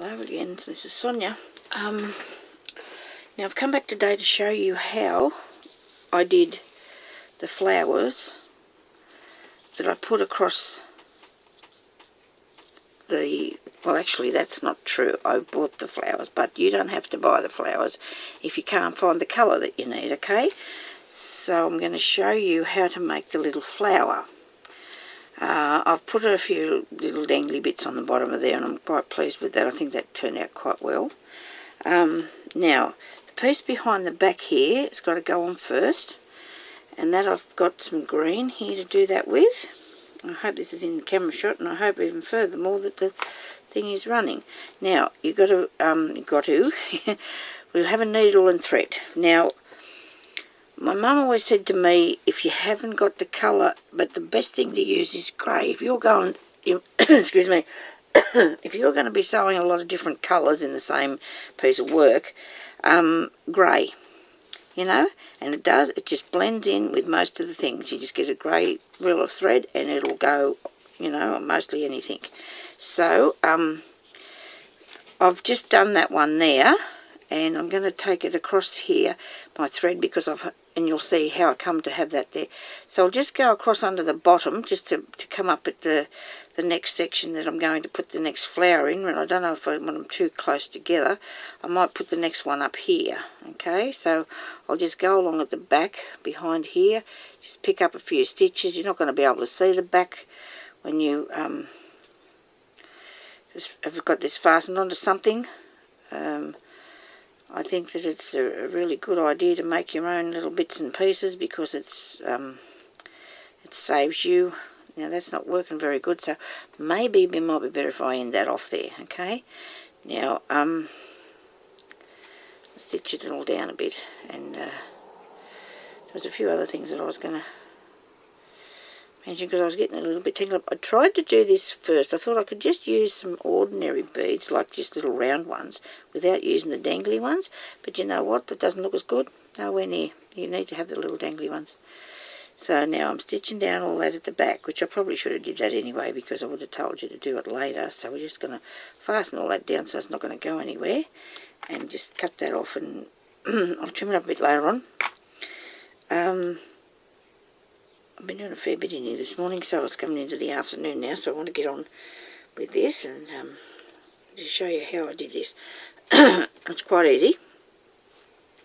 Hello again, this is Sonia. Now I've come back today to show you how I did the flowers that I put across the, well actually that's not true, I bought the flowers, but you don't have to buy the flowers if you can't find the colour that you need, okay? So I'm going to show you how to make the little flower. I've put a few little dangly bits on the bottom of there and I'm quite pleased with that. I think that turned out quite well. Now, the piece behind the back here has got to go on first, and that I've got some green here to do that with. I hope this is in the camera shot, and I hope even furthermore that the thing is running. Now, you've got to, we'll have a needle and thread. Now, my mum always said to me, if you haven't got the colour, but the best thing to use is grey. If you're going, excuse me, if you're going to be sewing a lot of different colours in the same piece of work, grey, you know, and it just blends in with most of the things. You just get a grey reel of thread and it'll go, you know, mostly anything. So, I've just done that one there, and I'm going to take it across here, my thread, because and you'll see how I come to have that there. So I'll just go across under the bottom, just to come up at the next section that I'm going to put the next flower in. And I don't know if I want them too close together. I might put the next one up here, okay? So I'll just go along at the back behind here, just pick up a few stitches. You're not going to be able to see the back when you have got this fastened onto something. I think that it's a really good idea to make your own little bits and pieces, because it saves you. Now that's not working very good, so maybe it might be better if I end that off there, okay? Now, stitch it all down a bit, and there was a few other things that I was going to mention because I was getting a little bit tangled up. I tried to do this first. I thought I could just use some ordinary beads, like just little round ones, without using the dangly ones. But you know what? That doesn't look as good. Nowhere near. You need to have the little dangly ones. So now I'm stitching down all that at the back, which I probably should have did that anyway, because I would have told you to do it later. So we're just going to fasten all that down so it's not going to go anywhere, and just cut that off, and I'll trim it up a bit later on. I've been doing a fair bit in here this morning, so it's coming into the afternoon now, so I want to get on with this and just show you how I did this. It's quite easy.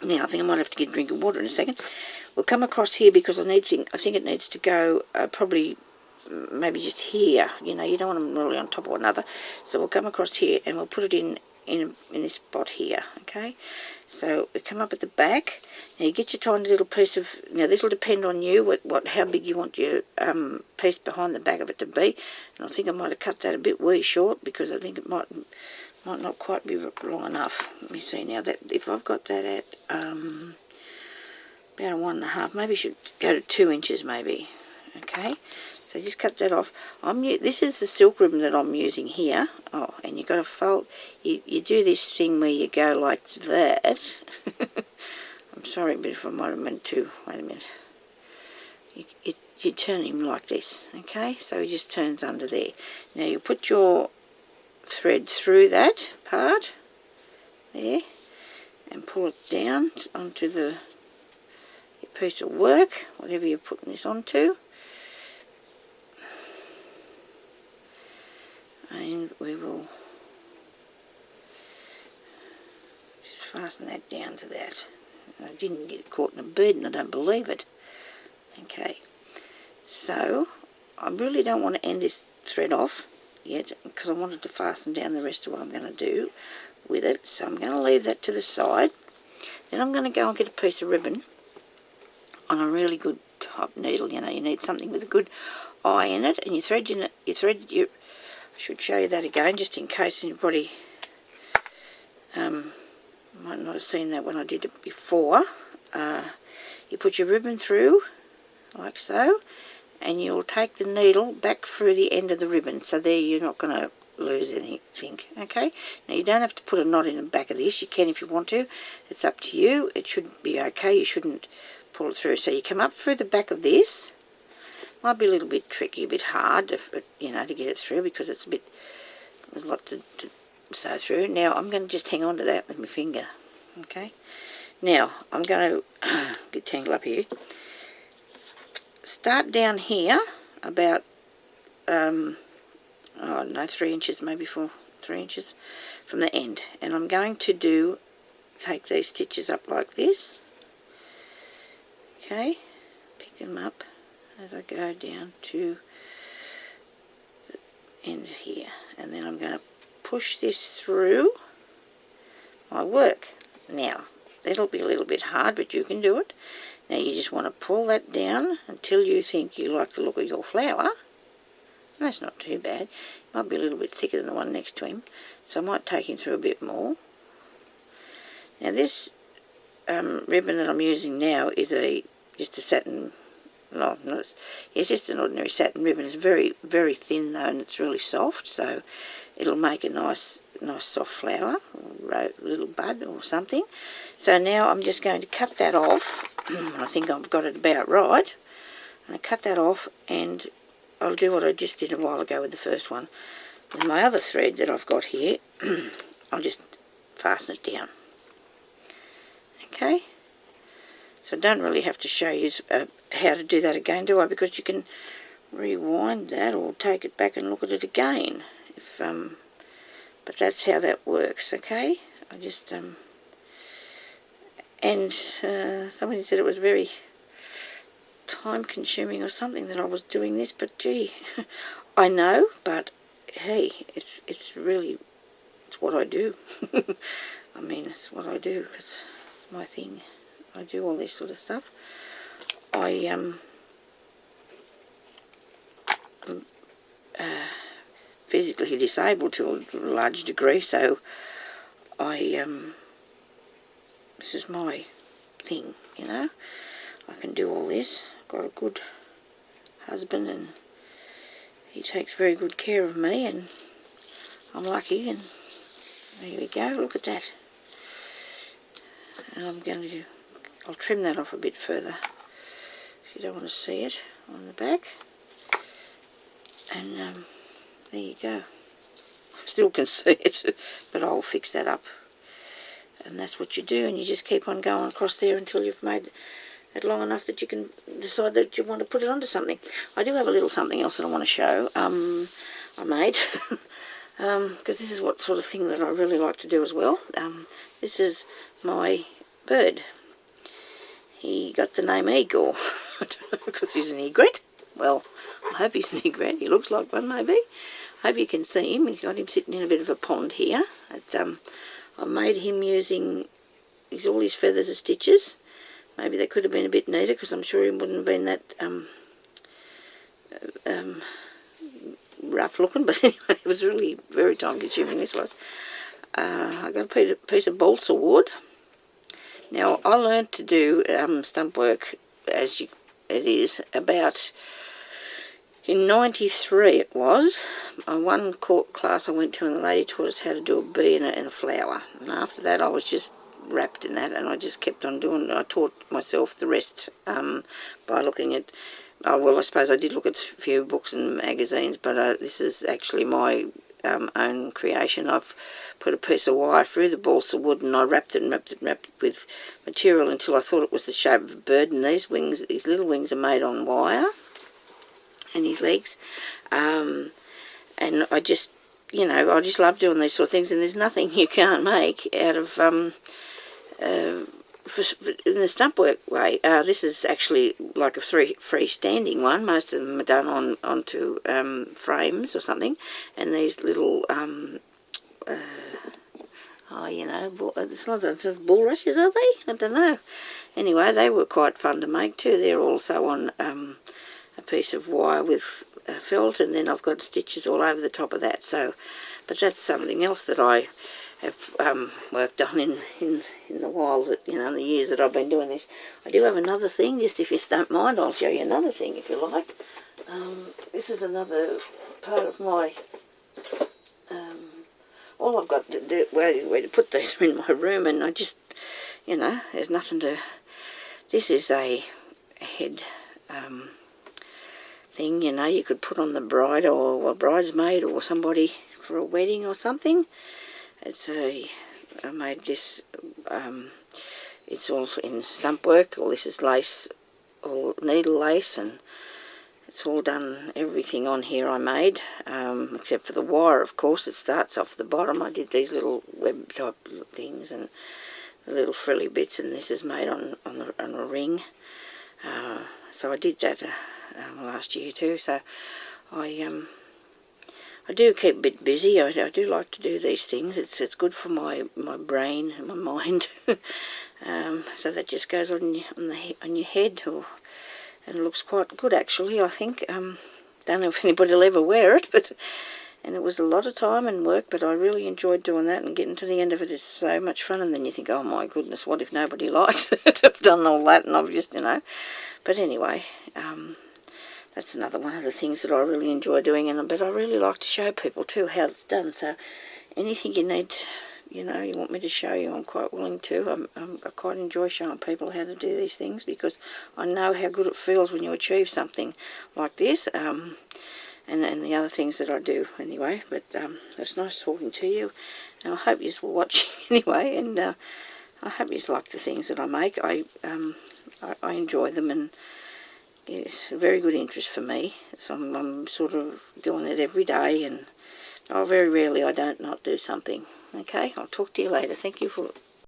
Now, I think I might have to get a drink of water in a second. We'll come across here because I think it needs to go probably maybe just here. You know, you don't want them really on top of one another. So we'll come across here and we'll put it in this spot here, okay? So we come up at the back. Now you get your tiny little piece of, now this will depend on you, how big you want your piece behind the back of it to be. And I think I might have cut that a bit wee short, because I think it might not quite be long enough. Let me see now, that if I've got that at about a 1.5, maybe I should go to 2 inches maybe, okay? So just cut that off. This is the silk ribbon that I'm using here. Oh, and you've got to fold. You do this thing where you go like that. I'm sorry, but if I might have meant to. Wait a minute. You turn him like this, okay? So he just turns under there. Now you put your thread through that part there, and pull it down onto your piece of work, whatever you're putting this onto. And we will just fasten that down to that. I didn't get it caught in a bead, and I don't believe it. Okay, so I really don't want to end this thread off yet, because I wanted to fasten down the rest of what I'm going to do with it. So I'm going to leave that to the side. Then I'm going to go and get a piece of ribbon on a really good top needle. You know, you need something with a good eye in it, and you thread your I should show you that again, just in case anybody might not have seen that when I did it before. You put your ribbon through, like so, and you'll take the needle back through the end of the ribbon, so there you're not going to lose anything, okay? Now you don't have to put a knot in the back of this, you can if you want to, it's up to you. It should be okay, you shouldn't pull it through. So you come up through the back of this. Might be a little bit tricky, a bit hard, to get it through, because it's there's a lot to sew through. Now I'm going to just hang on to that with my finger. Okay. Now I'm going to get tangled up here. Start down here about I don't know, 3 inches, maybe 3 inches from the end, and I'm going to take these stitches up like this. Okay, pick them up as I go down to the end here, and then I'm going to push this through my work. Now it'll be a little bit hard, but you can do it. Now you just want to pull that down until you think you like the look of your flower. That's not too bad. It might be a little bit thicker than the one next to him, so I might take him through a bit more. Now this ribbon that I'm using now is just a satin. No, it's just an ordinary satin ribbon. It's very, very thin though, and it's really soft, so it'll make a nice soft flower, or a little bud or something. So now I'm just going to cut that off. I think I've got it about right. I'm going to cut that off, and I'll do what I just did a while ago with the first one. With my other thread that I've got here, I'll just fasten it down. Okay, so I don't really have to show you how to do that again, do I? Because you can rewind that or take it back and look at it again. But that's how that works. Okay, I just and somebody said it was very time-consuming or something that I was doing this, but gee, I know, but hey, it's what I do. I mean, it's what I do because it's my thing. I do all this sort of stuff. I'm physically disabled to a large degree, so this is my thing, you know. I can do all this. I've got a good husband, and he takes very good care of me, and I'm lucky. And there we go. Look at that. And I'll trim that off a bit further if you don't want to see it on the back. And there you go. Still can see it, but I'll fix that up. And that's what you do, and you just keep on going across there until you've made it long enough that you can decide that you want to put it onto something. I do have a little something else that I want to show. I made because this is what sort of thing that I really like to do as well. This is my bird. He got the name Igor because he's an egret. Well, I hope he's an egret. He looks like one, maybe. I hope you can see him. He's got him sitting in a bit of a pond here. I made him using all his feathers as stitches. Maybe they could have been a bit neater, because I'm sure he wouldn't have been that rough looking, but anyway, it was really very time consuming, this was. I got a piece of balsa wood. Now, I learned to do stump work, as it is, about in 93 it was. One class I went to, and the lady taught us how to do a bee and a flower. And after that I was just wrapped in that, and I just kept on doing it. I taught myself the rest by looking at, well, I suppose I did look at a few books and magazines, but this is actually my own creation. I've put a piece of wire through the balsa wood, and I wrapped it with material until I thought it was the shape of a bird. And these little wings are made on wire, and his legs, and I just, I just love doing these sort of things. And there's nothing you can't make out of in the stump work way. This is actually like a freestanding one. Most of them are done onto frames or something, and these little it's not bulrushes, are they? I don't know. Anyway, they were quite fun to make too. They're also on a piece of wire with felt, and then I've got stitches all over the top of that. So, but that's something else that I have worked on in the while that, in the years that I've been doing this. I do have another thing, just if you don't mind, I'll show you another thing if you like. This is another part of my, all I've got to do, where to put these are in my room, and I just, there's nothing to, this is a head thing, you could put on the bride or a bridesmaid or somebody for a wedding or something. I made this, it's all in stump work. All this is lace, all needle lace, and it's all done, everything on here I made, except for the wire, of course. It starts off the bottom. I did these little web type things and the little frilly bits, and this is made on a ring. So I did that last year too. So I do keep a bit busy. I do like to do these things. It's good for my brain and my mind. So that just goes on your head, and it looks quite good actually. I think. Don't know if anybody will ever wear it, and it was a lot of time and work, but I really enjoyed doing that, and getting to the end of it is so much fun. And then you think, oh my goodness, what if nobody likes it? I've done all that, and I've just, But anyway, that's another one of the things that I really enjoy doing, but I really like to show people too how it's done. So anything you need, you want me to show you, I'm quite willing to. I quite enjoy showing people how to do these things, because I know how good it feels when you achieve something like this, and the other things that I do anyway. But it's nice talking to you, and I hope you're watching anyway, and I hope you like the things that I make. I enjoy them, and it's a very good interest for me. So I'm sort of doing it every day, and very rarely I don't not do something. Okay, I'll talk to you later. Thank you for